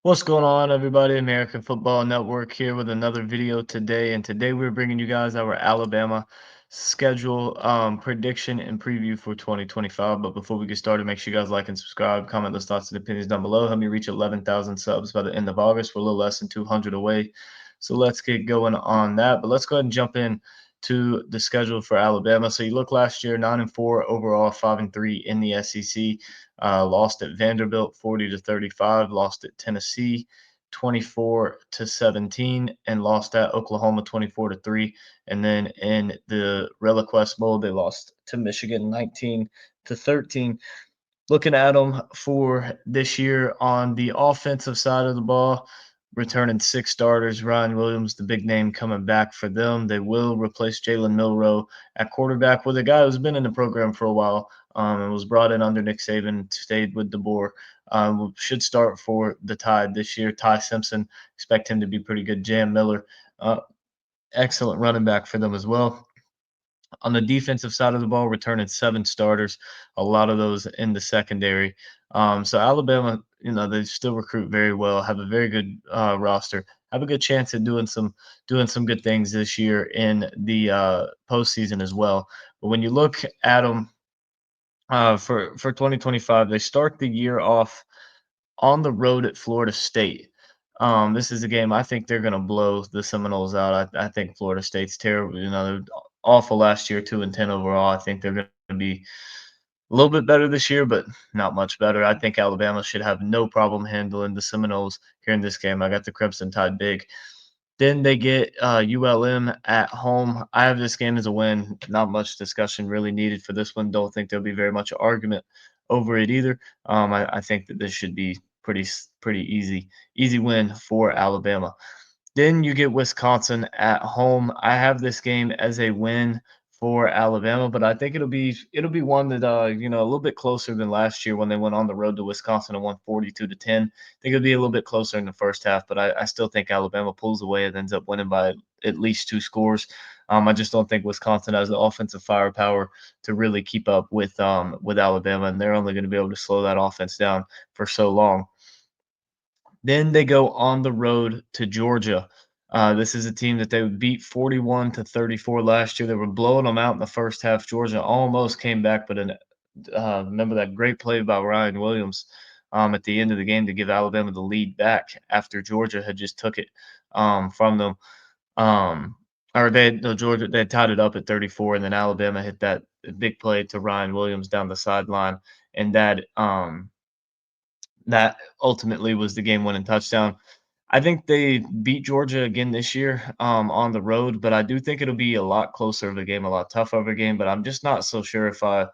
What's going on, everybody? American Football Network here with another video today. And today we're bringing you guys our Alabama schedule prediction and preview for 2025. But before we get started, make sure you guys like and subscribe, comment those thoughts and opinions down below. Help me reach 11,000 subs by the end of August. We're a little less than 200 away. So let's get going on that. But let's go ahead and jump in to the schedule for Alabama. So you look last year, 9-4 overall, 5-3 in the SEC. Lost at Vanderbilt 40-35, lost at Tennessee 24-17, and lost at Oklahoma 24-3. And then in the ReliQuest Bowl, they lost to Michigan 19-13. Looking at them for this year on the offensive side of the ball, returning six starters. Ryan Williams, the big name coming back for them. They will replace Jalen Milroe at quarterback with a guy who's been in the program for a while and was brought in under Nick Saban, stayed with DeBoer. Should start for the Tide this year. Ty Simpson, expect him to be pretty good. Jam Miller, uh, excellent running back for them as well. On the defensive side of the ball, returning seven starters, a lot of those in the secondary. So Alabama, they still recruit very well, have a very good roster, have a good chance at doing some good things this year in the postseason as well. But when you look at them for 2025, they start the year off on the road at Florida State. This is a game I think they're going to blow the Seminoles out. I think Florida State's terrible. They're awful last year, 2-10 overall. I think they're going to be a little bit better this year, but not much better. I think Alabama should have no problem handling the Seminoles here in this game. I got the Crimson Tide big. Then they get ULM at home. I have this game as a win. Not much discussion really needed for this one. Don't think there'll be very much argument over it either. I think that this should be pretty easy win for Alabama. Then you get Wisconsin at home. I have this game as a win for Alabama, but I think it'll be one that a little bit closer than last year when they went on the road to Wisconsin and won 42-10. I think it'll be a little bit closer in the first half, but I still think Alabama pulls away and ends up winning by at least two scores. I just don't think Wisconsin has the offensive firepower to really keep up with Alabama, and they're only going to be able to slow that offense down for so long. Then they go on the road to Georgia. This is a team that they beat 41-34 last year. They were blowing them out in the first half. Georgia almost came back, but remember that great play by Ryan Williams at the end of the game to give Alabama the lead back after Georgia had just took it from them. Um, or they no Georgia they had tied it up at 34, and then Alabama hit that big play to Ryan Williams down the sideline, and that ultimately was the game-winning touchdown. I think they beat Georgia again this year on the road, but I do think it'll be a lot closer of a game, a lot tougher of a game. But I'm just not so sure if I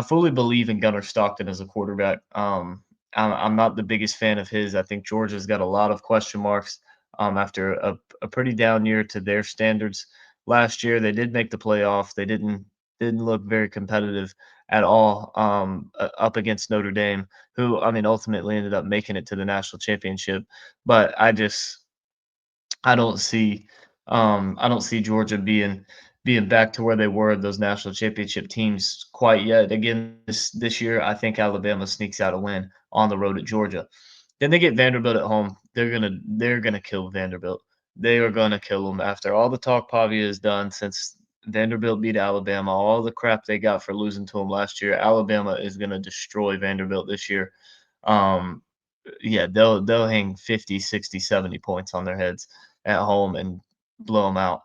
fully believe in Gunnar Stockton as a quarterback. I'm not the biggest fan of his. I think Georgia's got a lot of question marks after a pretty down year to their standards last year. They did make the playoff. They didn't look very competitive at all up against Notre Dame, who I mean ultimately ended up making it to the national championship. But I don't see Georgia being back to where they were those national championship teams quite yet. Again, this year, I think Alabama sneaks out a win on the road at Georgia. Then they get Vanderbilt at home. They're gonna kill Vanderbilt. They are gonna kill them after all the talk Pavia has done since Vanderbilt beat Alabama. All the crap they got for losing to them last year. Alabama is gonna destroy Vanderbilt this year. Um, yeah, they'll hang 50, 60, 70 points on their heads at home and blow them out.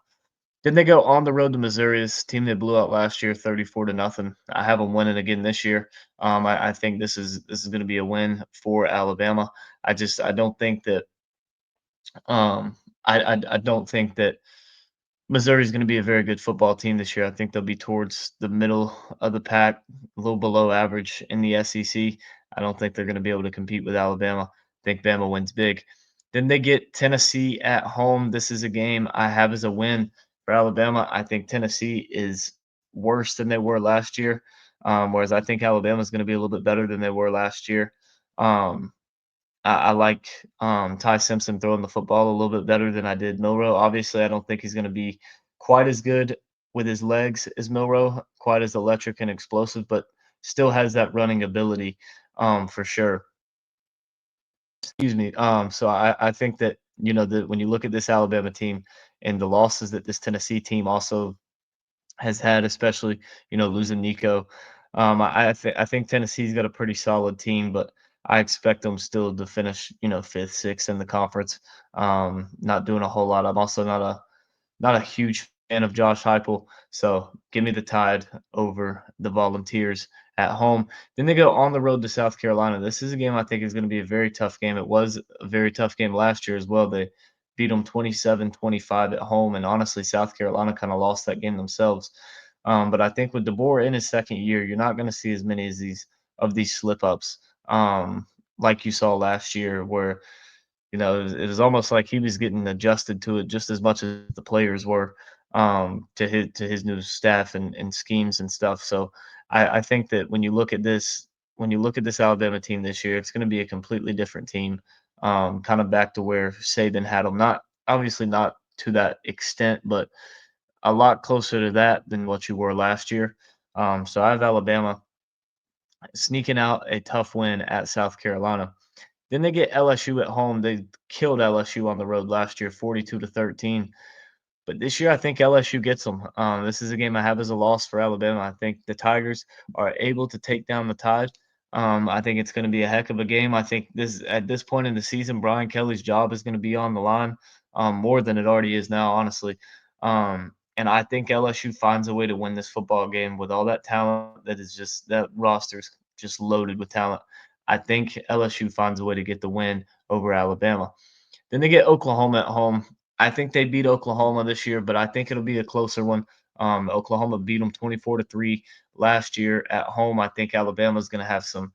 Then they go on the road to Missouri, this team they blew out last year, 34 to nothing. I have them winning again this year. I think this is going to be a win for Alabama. I don't think that I don't think that Missouri is going to be a very good football team this year. I think they'll be towards the middle of the pack, a little below average in the SEC. I don't think they're going to be able to compete with Alabama. I think Bama wins big. Then they get Tennessee at home. This is a game I have as a win for Alabama. I think Tennessee is worse than they were last year, whereas I think Alabama is going to be a little bit better than they were last year. Um, I like Ty Simpson throwing the football a little bit better than I did Milroe. Obviously, I don't think he's going to be quite as good with his legs as Milroe, quite as electric and explosive, but still has that running ability for sure. Excuse me. So I think that that when you look at this Alabama team and the losses that this Tennessee team also has had, especially losing Nico. I think Tennessee's got a pretty solid team, but I expect them still to finish fifth, sixth in the conference. Not doing a whole lot. I'm also not a huge fan of Josh Heupel, so give me the Tide over the Volunteers at home. Then they go on the road to South Carolina. This is a game I think is going to be a very tough game. It was a very tough game last year as well. They beat them 27-25 at home, and honestly, South Carolina kind of lost that game themselves. But I think with DeBoer in his second year, you're not going to see as many as these slip ups like you saw last year, where it was almost like he was getting adjusted to it just as much as the players were to his new staff and schemes and stuff. So I think that when you look at this Alabama team this year, it's going to be a completely different team, kind of back to where Saban had them. Not obviously not to that extent, but a lot closer to that than what you were last year. So I have Alabama sneaking out a tough win at South Carolina. Then they get LSU at home. They killed LSU on the road last year, 42-13. But this year, I think LSU gets them. This is a game I have as a loss for Alabama. I think the Tigers are able to take down the Tide. I think it's going to be a heck of a game. I think this at this point in the season, Brian Kelly's job is going to be on the line more than it already is now, honestly. And I think LSU finds a way to win this football game with all that talent that roster's just loaded with talent. I think LSU finds a way to get the win over Alabama. Then they get Oklahoma at home. I think they beat Oklahoma this year, but I think it'll be a closer one. Oklahoma beat them 24-3 last year at home. I think Alabama's going to have some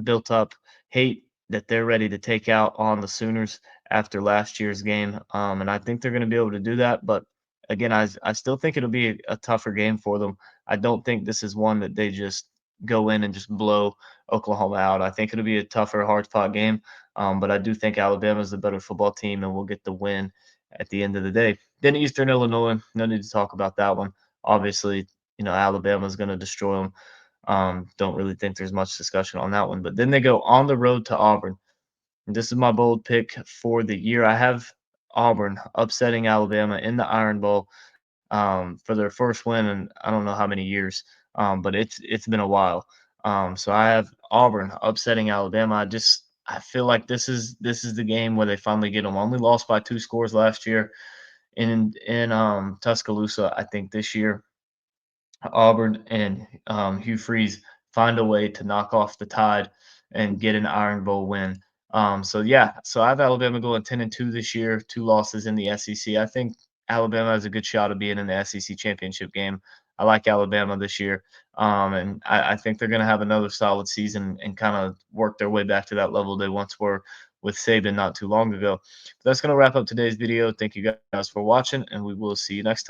built up hate that they're ready to take out on the Sooners after last year's game. And I think they're going to be able to do that. But again, I still think it'll be a tougher game for them. I don't think this is one that they just go in and just blow Oklahoma out. I think it'll be a tougher, hard fought game. But I do think Alabama is the better football team and will get the win at the end of the day. Then Eastern Illinois, no need to talk about that one. Obviously, Alabama is going to destroy them. Don't really think there's much discussion on that one. But then they go on the road to Auburn. And this is my bold pick for the year. I have Auburn upsetting Alabama in the Iron Bowl for their first win in I don't know how many years, but it's been a while. So I have Auburn upsetting Alabama. I feel like this is the game where they finally get them. Only lost by 2 scores last year in Tuscaloosa. I think this year Auburn and Hugh Freeze find a way to knock off the Tide and get an Iron Bowl win. So yeah, so I have Alabama going 10-2 this year, 2 losses in the SEC. I think Alabama has a good shot of being in the SEC championship game. I like Alabama this year, and I think they're going to have another solid season and kind of work their way back to that level they once were with Saban not too long ago. But that's going to wrap up today's video. Thank you guys for watching, and we will see you next time.